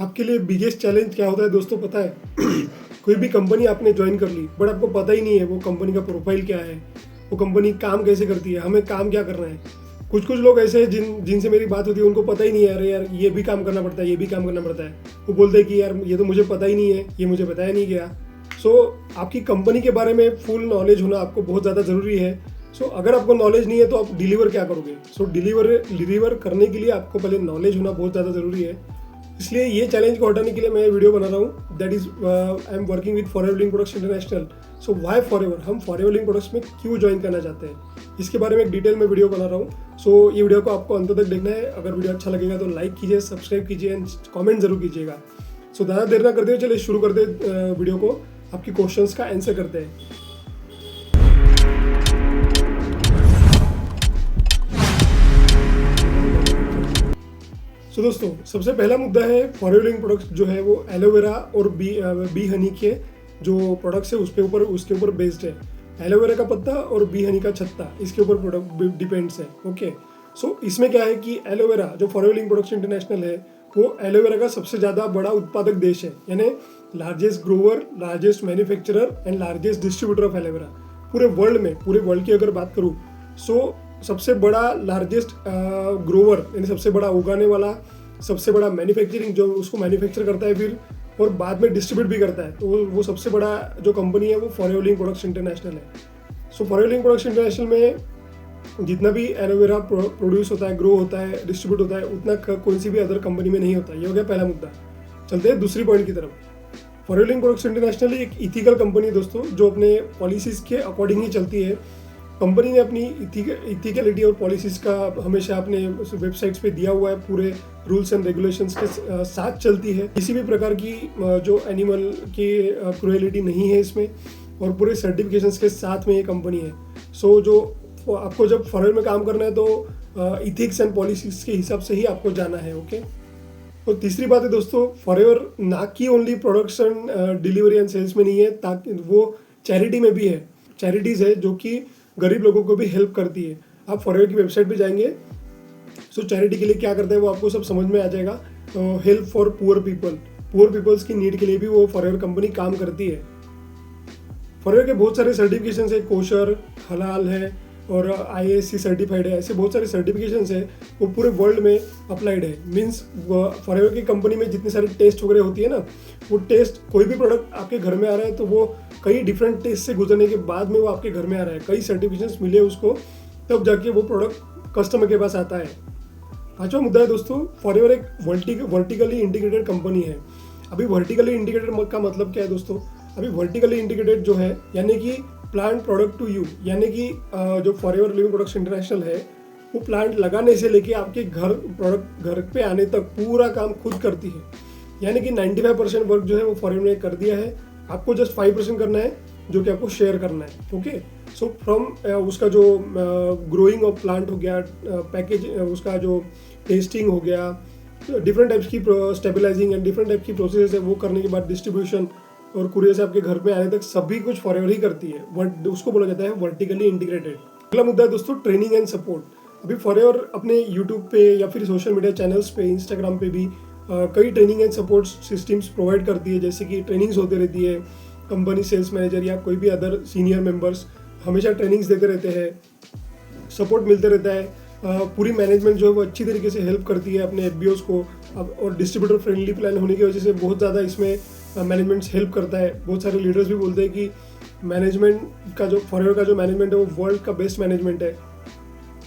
आपके लिए biggest challenge क्या होता है दोस्तों पता है? कोई भी कंपनी आपने ज्वाइन कर ली बट आपको पता ही नहीं है वो कंपनी का प्रोफाइल क्या है, वो कंपनी काम कैसे करती है, हमें काम क्या करना है। कुछ कुछ लोग ऐसे हैं जिनसे मेरी बात होती है, उनको पता ही नहीं है, अरे यार ये भी काम करना पड़ता है, ये भी काम करना पड़ता है। वो बोलते हैं कि यार ये तो मुझे पता ही नहीं है, ये मुझे बताया नहीं गया। सो आपकी कंपनी के बारे में फुल नॉलेज होना आपको बहुत ज़्यादा ज़रूरी है। सो अगर आपको नॉलेज नहीं है तो आप डिलीवर क्या करोगे? सो डिलीवर करने के लिए आपको पहले नॉलेज होना बहुत ज़्यादा ज़रूरी है। इसलिए ये चैलेंज को हटाने के लिए मैं वीडियो बना रहा हूँ। That is I am working with forever link products international. So why forever, हम फॉरएवर लिंक प्रोडक्ट्स में क्यों ज्वाइन करना चाहते हैं, इसके बारे में एक डिटेल में वीडियो बना रहा हूँ। सो ये वीडियो को आपको अंत तक देखना है। अगर वीडियो अच्छा लगेगा तो लाइक कीजिए, सब्सक्राइब कीजिए एंड कॉमेंट जरूर कीजिएगा। सो ज़्यादा देर ना करते हुए चलिए शुरू करते वीडियो को। आपकी क्वेश्चंस का आंसर करते हैं। सो दोस्तों सबसे पहला मुद्दा है फॉरएवर लिंक प्रोडक्ट्स जो है वो एलोवेरा और बी हनी के जो प्रोडक्ट्स है उसके ऊपर बेस्ड है। एलोवेरा का पत्ता और बी हनी का छत्ता, इसके ऊपर प्रोडक्ट डिपेंड्स है। ओके, सो इसमें क्या है कि एलोवेरा जो फॉरएवर लिंक प्रोडक्ट्स इंटरनेशनल है वो एलोवेरा का सबसे ज़्यादा बड़ा उत्पादक देश है, यानी largest Grover, largest manufacturer and largest distributor of aloe vera पूरे वर्ल्ड की अगर बात करूँ। सो सबसे बड़ा लार्जेस्ट ग्रोवर यानी सबसे बड़ा उगाने वाला, सबसे बड़ा मैन्युफैक्चरिंग जो उसको मैन्युफैक्चर करता है फिर और बाद में डिस्ट्रीब्यूट भी करता है, तो वो सबसे बड़ा जो कंपनी है वो फॉरएवर लिंक प्रोडक्ट्स इंटरनेशनल है। सो फॉरएवर लिंक प्रोडक्ट्स इंटरनेशनल में जितना भी एलोवेरा प्रोड्यूस होता है, ग्रो होता है, डिस्ट्रीब्यूट होता है, उतना कोई सी भी अदर कंपनी में नहीं होता। ये हो गया पहला मुद्दा। चलते हैं दूसरी पॉइंट की तरफ। फॉरएवर लिंक प्रोडक्ट्स इंटरनेशनल एक इथिकल कंपनी है दोस्तों, जो अपने पॉलिसीज के अकॉर्डिंग ही चलती है। कंपनी ने अपनी इथिकलिटी और पॉलिसीज़ का हमेशा अपने वेबसाइट्स पे दिया हुआ है, पूरे रूल्स एंड रेगुलेशंस के साथ चलती है। किसी भी प्रकार की जो एनिमल की क्रुएलिटी नहीं है इसमें, और पूरे सर्टिफिकेशंस के साथ में ये कंपनी है। सो जो आपको जब फॉरएवर में काम करना है तो इथिक्स एंड पॉलिसीज़ के हिसाब से ही आपको जाना है। ओके, और तीसरी बात है दोस्तों, फॉरएवर ना कि only production, delivery and sales में नहीं है, ताकि वो चैरिटी में भी है। चैरिटीज़ है जो कि गरीब लोगों को भी हेल्प करती है। आप फॉरएवर की वेबसाइट पे जाएंगे, सो चैरिटी के लिए क्या करता है वो आपको सब समझ में आ जाएगा। हेल्प फॉर पुअर पीपल्स की नीड के लिए भी वो फॉरएवर कंपनी काम करती है। फॉरएवर के बहुत सारे सर्टिफिकेशन है, कोशर, हलाल है और IASC सर्टिफाइड है। ऐसे बहुत सारे सर्टिफिकेशन है, वो पूरे वर्ल्ड में अप्लाइड है। मीन्स फॉरएवर की कंपनी में जितनी सारी टेस्ट वगैरह होती है ना, वो टेस्ट, कोई भी प्रोडक्ट आपके घर में आ रहा है तो वो कई डिफरेंट टेस्ट से गुजरने के बाद में वो आपके घर में आ रहा है, कई सर्टिफिकेशंस मिले उसको, तब जाके वो प्रोडक्ट कस्टमर के पास आता है। पांचवा मुद्दा है दोस्तों, फॉरएवर एक वर्टिकली इंटीग्रेटेड कंपनी है। अभी वर्टिकली इंटीग्रेटेड का मतलब क्या है दोस्तों? अभी वर्टिकली इंटीग्रेटेड जो है यानी कि प्लांट प्रोडक्ट टू यू, यानी कि जो फॉरएवर लिविंग प्रोडक्ट्स इंटरनेशनल है वो प्लांट लगाने से लेके आपके घर पे आने तक पूरा काम खुद करती है। यानी कि 95% वर्क जो है वो फॉरएवर ने कर दिया है, आपको जस्ट 5% करना है जो कि आपको शेयर करना है। ओके, सो फ्रॉम उसका जो ग्रोइंग ऑफ प्लांट हो गया, पैकेज उसका जो टेस्टिंग हो गया, डिफरेंट टाइप्स की स्टेबलाइजिंग एंड डिफरेंट टाइप की प्रोसेस है, वो करने के बाद डिस्ट्रीब्यूशन और कुरियर से आपके घर पे आने तक सभी कुछ फॉरएवर ही करती है। उसको बोला जाता है वर्टिकली इंटीग्रेटेड। अगला मुद्दा है दोस्तों ट्रेनिंग एंड सपोर्ट। अभी फॉरएवर अपने यूट्यूब पे या फिर सोशल मीडिया चैनल्स पे, इंस्टाग्राम पे भी कई training and support systems provide करती है। जैसे कि ट्रेनिंग्स होती रहती है, कंपनी सेल्स मैनेजर या कोई भी अदर सीनियर मेंबर्स हमेशा ट्रेनिंग्स देते रहते हैं, सपोर्ट मिलते रहता है। पूरी मैनेजमेंट जो है वो अच्छी तरीके से हेल्प करती है अपने FBOs को। और डिस्ट्रीब्यूटर फ्रेंडली प्लान होने की वजह से बहुत ज़्यादा इसमें मैनेजमेंट हेल्प करता है। बहुत सारे लीडर्स भी बोलते हैं कि मैनेजमेंट का जो फॉरएवर का जो मैनेजमेंट है वो वर्ल्ड का बेस्ट मैनेजमेंट है।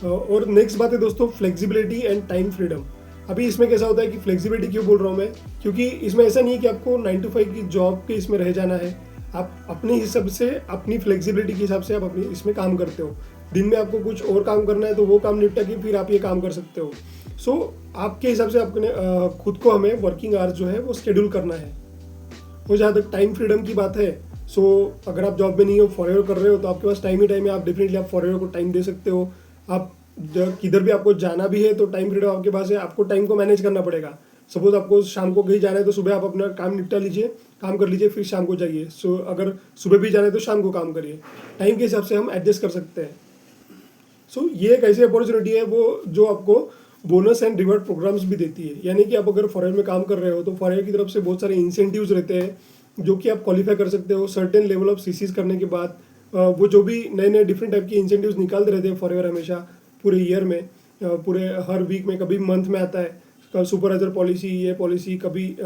और नेक्स्ट बात है दोस्तों फ्लेक्सिबिलिटी एंड टाइम फ्रीडम। अभी इसमें कैसा होता है कि फ्लेक्सिबिलिटी क्यों बोल रहा हूँ मैं, क्योंकि इसमें ऐसा नहीं है कि आपको 9 to 5 की जॉब के इसमें रह जाना है। आप अपने हिसाब से, अपनी फ्लेक्सिबिलिटी के हिसाब से आप अपनी इसमें काम करते हो। दिन में आपको कुछ और काम करना है तो वो काम निपटा के फिर आप ये काम कर सकते हो। सो आपके हिसाब से अपने खुद को हमें वर्किंग आवर्स जो है वो शेड्यूल करना है। और जहाँ तक टाइम फ्रीडम की बात है, सो अगर आप जॉब में नहीं हो, फॉरएवर कर रहे हो, तो आपके पास टाइम ही टाइम है। आप डेफिनेटली आप फॉरएवर को टाइम दे सकते हो। आप किधर भी आपको जाना भी है तो टाइम फ्रीडम आपके पास है। आपको टाइम को मैनेज करना पड़ेगा। सपोज आपको शाम को कहीं जाना है तो सुबह आप अपना काम निपटा लीजिए, काम कर लीजिए, फिर शाम को जाइए। सो अगर सुबह भी जाना है तो शाम को काम करिए। टाइम के हिसाब से हम एडजस्ट कर सकते हैं। सो ये एक ऐसी अपॉर्चुनिटी है वो जो आपको बोनस एंड रिवार्ड प्रोग्राम्स भी देती है। यानी कि आप अगर फॉरएवर में काम कर रहे हो तो फॉरएवर की तरफ से बहुत सारे इंसेंटिव्स रहते हैं जो कि आप क्वालिफाई कर सकते हो सर्टेन लेवल ऑफ सीसीज करने के बाद। वो जो भी नए नए डिफरेंट टाइप के इंसेंटिव्स निकालते रहते हैं फॉरएवर हमेशा पूरे ईयर में, पूरे हर वीक में, कभी मंथ में आता है, कल सुपरवाइजर पॉलिसी, ये पॉलिसी, कभी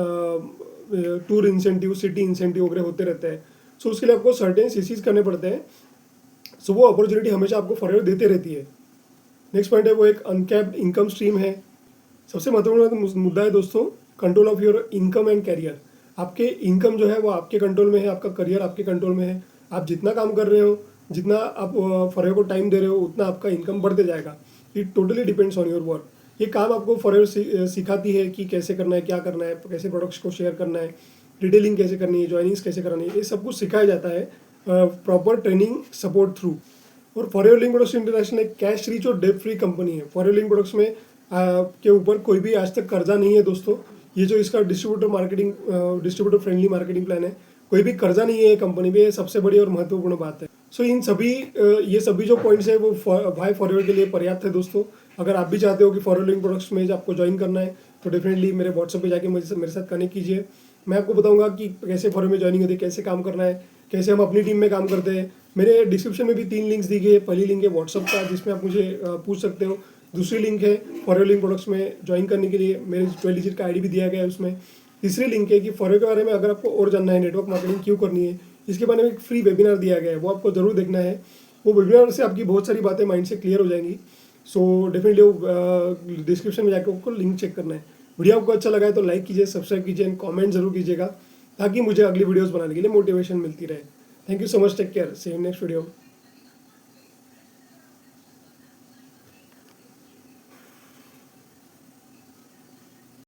टूर इंसेंटिव, सिटी इंसेंटिव वगैरह होते रहते हैं। सो उसके लिए आपको सर्टेन सीसीज करने पड़ते हैं। सो वो अपॉर्चुनिटी हमेशा आपको फॉरएवर देते रहती है। नेक्स्ट पॉइंट है वो एक अनकैप्ड इनकम स्ट्रीम है। सबसे महत्वपूर्ण मुद्दा है दोस्तों control of your income and career. आपके इनकम जो है वो आपके कंट्रोल में है, आपका करियर आपके कंट्रोल में है। आप जितना काम कर रहे हो, जितना आप फॉरएवर को टाइम दे रहे हो, उतना आपका इनकम बढ़ते जाएगा। It totally depends on your work. ये काम आपको फॉरएवर सिखाती है कि कैसे करना है, क्या करना है, कैसे प्रोडक्ट्स को शेयर करना है, डिटेलिंग कैसे करनी है, ज्वाइनिंग्स कैसे करानी है, ये सब कुछ सिखाया जाता है प्रॉपर ट्रेनिंग सपोर्ट थ्रू। और फॉरएवर लिंक प्रोडक्ट्स इंटरनेशनल एक कैश रिच और डेट फ्री कंपनी है। फॉरएवर लिंक प्रोडक्ट्स में के ऊपर कोई भी आज तक कर्जा नहीं है दोस्तों। ये जो इसका डिस्ट्रीब्यूटर फ्रेंडली मार्केटिंग प्लान है, कोई भी कर्जा नहीं है कंपनी पे, सबसे बड़ी और महत्वपूर्ण बात है। सो इन सभी ये सभी जो पॉइंट्स है वो भाई फॉरएवर के लिए पर्याप्त है दोस्तों। अगर आप भी चाहते हो कि फॉरएवर लिंक प्रोडक्ट्स में आपको ज्वाइन करना है तो डेफिनेटली मेरे व्हाट्सएप पे जाके मेरे साथ कनेक्ट कीजिए। मैं आपको बताऊंगा कि कैसे फॉरएवर में ज्वाइनिंग होती है, कैसे काम करना है, कैसे हम अपनी टीम में काम करते हैं। मेरे डिस्क्रिप्शन में भी 3 लिंक्स दी गई है। पहली लिंक है व्हाट्सअप का जिसमें आप मुझे पूछ सकते हो। दूसरी लिंक है फॉरएवर लिंक प्रोडक्ट्स में ज्वाइन करने के लिए, मेरे 12 डिजिट का आईडी भी दिया गया है उसमें। तीसरी लिंक है कि फॉरएवर के बारे में अगर आपको और जानना है, नेटवर्क मार्केटिंग क्यों करनी है, इसके बारे में एक फ्री वेबिनार दिया गया है, वो आपको जरूर देखना है। वो वेबिनार से आपकी बहुत सारी बातें माइंड से क्लियर हो जाएंगी। सो डेफिनेटली वो डिस्क्रिप्शन में जाकर आपको लिंक चेक करना है। वीडियो आपको अच्छा लगा है तो लाइक कीजिए, सब्सक्राइब कीजिए एंड कमेंट जरूर कीजिएगा ताकि मुझे अगली वीडियोस बनाने के लिए मोटिवेशन मिलती रहे। Thank you so much, take care, see you next video.